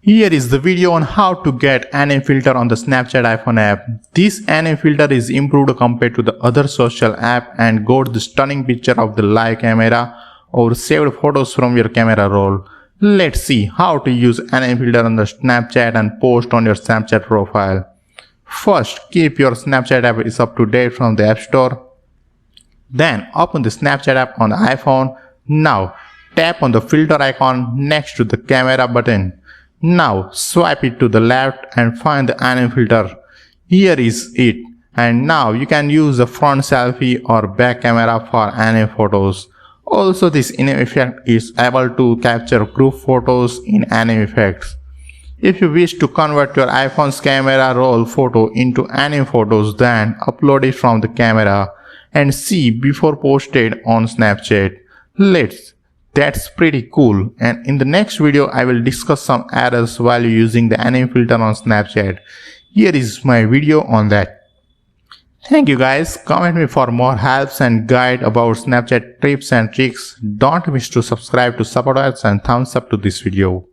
Here is the video on how to get anime filter on the Snapchat iPhone app. This anime filter is improved compared to the other social app and got the stunning picture of the live camera or saved photos from your camera roll. Let's see how to use anime filter on the Snapchat and post on your Snapchat profile. First, keep your Snapchat app is up to date from the App Store. Then open the Snapchat app on the iPhone. Now tap on the filter icon next to the camera button. Now swipe it to the left and find the anime filter. Here is it, and now you can use the front selfie or back camera for anime photos. Also, this anime effect is able to capture group photos in anime effects. If you wish to convert your iPhone's camera roll photo into anime photos, then upload it from the camera and see before posted on Snapchat. That's pretty cool, and in the next video I will discuss some errors while using the anime filter on Snapchat. Here is my video on that. Thank you guys. Comment me for more helps and guide about Snapchat tips and tricks. Don't miss to subscribe to support us and thumbs up to this video.